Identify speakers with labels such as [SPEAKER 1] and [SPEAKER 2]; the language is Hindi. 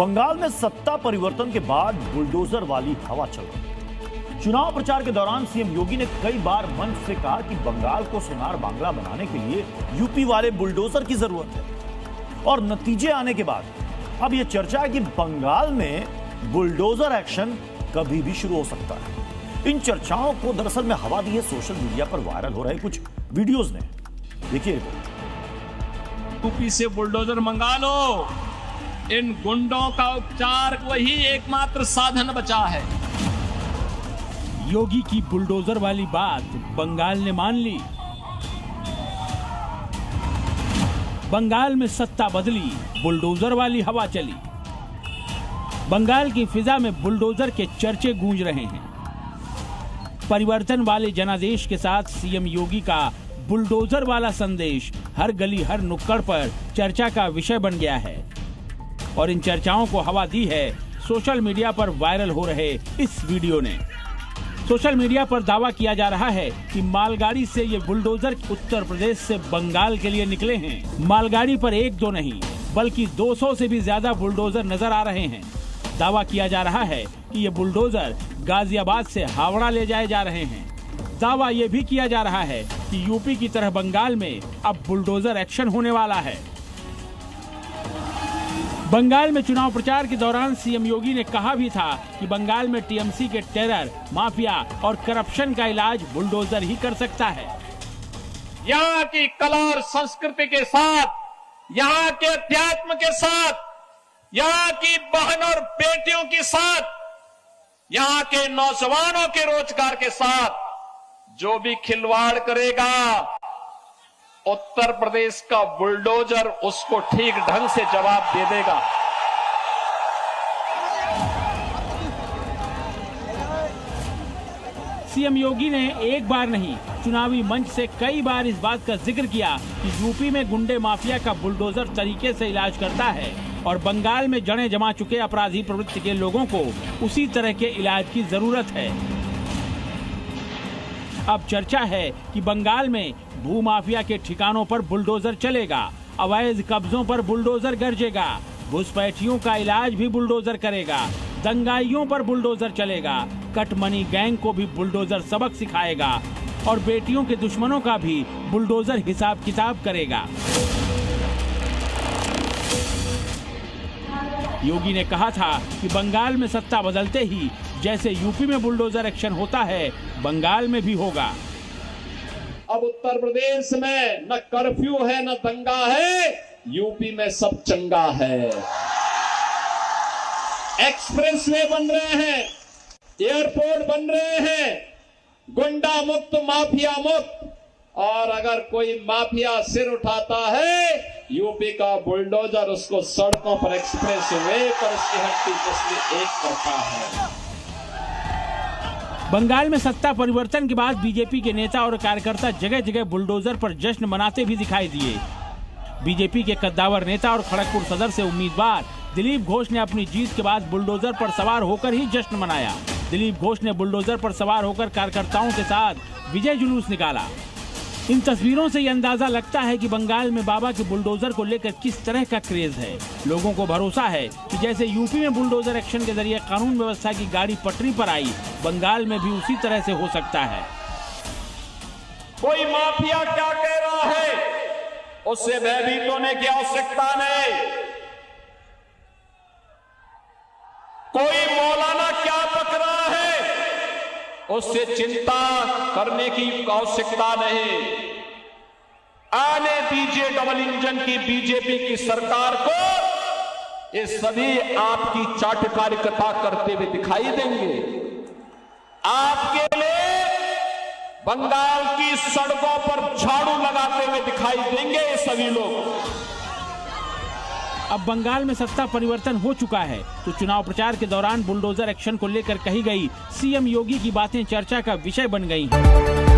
[SPEAKER 1] बंगाल में सत्ता परिवर्तन के बाद बुलडोजर वाली हवा चल रही है। चुनाव प्रचार के दौरान सीएम योगी ने कई बार मंच से कहा कि बंगाल को सोनार बांग्ला बनाने के लिए यूपी वाले बुलडोजर की जरूरत है। और नतीजे आने के बाद अब यह चर्चा है कि बंगाल में बुलडोजर एक्शन कभी भी शुरू हो सकता है। इन चर्चाओं को दरअसल में हवा दी है सोशल मीडिया पर वायरल हो रहे कुछ वीडियोज ने। देखिए रिपोर्ट।
[SPEAKER 2] यूपी से बुलडोजर मंगा लो, इन गुंडों का उपचार वही एकमात्र साधन बचा है।
[SPEAKER 3] योगी की बुलडोजर वाली बात बंगाल ने मान ली। बंगाल में सत्ता बदली, बुलडोजर वाली हवा चली। बंगाल की फिजा में बुलडोजर के चर्चे गूंज रहे हैं। परिवर्तन वाले जनादेश के साथ सीएम योगी का बुलडोजर वाला संदेश हर गली हर नुक्कड़ पर चर्चा का विषय बन गया है और इन चर्चाओं को हवा दी है सोशल मीडिया पर वायरल हो रहे इस वीडियो ने। सोशल मीडिया पर दावा किया जा रहा है कि मालगाड़ी से ये बुलडोजर उत्तर प्रदेश से बंगाल के लिए निकले हैं। मालगाड़ी पर एक दो नहीं बल्कि 200 से भी ज्यादा बुलडोजर नजर आ रहे हैं। दावा किया जा रहा है कि ये बुलडोजर गाजियाबाद से हावड़ा ले जाए जा रहे हैं। दावा ये भी किया जा रहा है कि यूपी की तरह बंगाल में अब बुलडोजर एक्शन होने वाला है। बंगाल में चुनाव प्रचार के दौरान सीएम योगी ने कहा भी था कि बंगाल में टीएमसी के टेरर, माफिया और करप्शन का इलाज बुलडोजर ही कर सकता है।
[SPEAKER 2] यहाँ की कला और संस्कृति के साथ, यहाँ के अध्यात्म के साथ, यहाँ की बहन और बेटियों के साथ, यहाँ के नौजवानों के रोजगार के साथ जो भी खिलवाड़ करेगा, उत्तर प्रदेश का बुलडोजर उसको ठीक ढंग से जवाब दे देगा।
[SPEAKER 3] सीएम योगी ने एक बार नहीं चुनावी मंच से कई बार इस बात का जिक्र किया कि यूपी में गुंडे माफिया का बुलडोजर तरीके से इलाज करता है और बंगाल में जड़ें जमा चुके अपराधी प्रवृत्ति के लोगों को उसी तरह के इलाज की जरूरत है। अब चर्चा है कि बंगाल में भूमाफिया के ठिकानों पर बुलडोजर चलेगा, अवैध कब्जों पर बुलडोजर गरजेगा, घुसपैठियों का इलाज भी बुलडोजर करेगा, दंगाइयों पर बुलडोजर चलेगा, कटमनी गैंग को भी बुलडोजर सबक सिखाएगा और बेटियों के दुश्मनों का भी बुलडोजर हिसाब किताब करेगा। योगी ने कहा था कि बंगाल में सत्ता बदलते ही जैसे यूपी में बुलडोजर एक्शन होता है, बंगाल में भी होगा।
[SPEAKER 2] अब उत्तर प्रदेश में न कर्फ्यू है न दंगा है, यूपी में सब चंगा है। एक्सप्रेसवे बन रहे हैं, एयरपोर्ट बन रहे हैं, गुंडा मुक्त, माफिया मुक्त। और अगर कोई माफिया सिर उठाता है, यूपी का बुलडोजर उसको सड़कों पर एक्सप्रेसवे पर उसकी हड्डी तस्वीर एक करता है।
[SPEAKER 3] बंगाल में सत्ता परिवर्तन के बाद बीजेपी के नेता और कार्यकर्ता जगह जगह बुलडोजर पर जश्न मनाते भी दिखाई दिए। बीजेपी के कद्दावर नेता और खड़गपुर सदर से उम्मीदवार दिलीप घोष ने अपनी जीत के बाद बुलडोजर पर सवार होकर ही जश्न मनाया। दिलीप घोष ने बुलडोजर पर सवार होकर कार्यकर्ताओं के साथ विजय जुलूस निकाला। इन तस्वीरों से ये अंदाजा लगता है कि बंगाल में बाबा के बुलडोजर को लेकर किस तरह का क्रेज है। लोगों को भरोसा है कि जैसे यूपी में बुलडोजर एक्शन के जरिए कानून व्यवस्था की गाड़ी पटरी पर आई, बंगाल में भी उसी तरह से हो सकता है।
[SPEAKER 2] कोई माफिया क्या कह रहा है, उससे भयभीत होने की आवश्यकता नहीं। कोई मौलाना क्या पक रहा है, उससे चिंता करने की आवश्यकता नहीं। आने दीजिए डबल इंजन की बीजेपी की सरकार को, ये सभी आपकी चाटुकारिता करते हुए दिखाई देंगे। आपके लिए बंगाल की सड़कों पर झाड़ू लगाते हुए दिखाई देंगे ये सभी लोग।
[SPEAKER 3] अब बंगाल में सत्ता परिवर्तन हो चुका है तो चुनाव प्रचार के दौरान बुलडोजर एक्शन को लेकर कही गई सीएम योगी की बातें चर्चा का विषय बन गई हैं।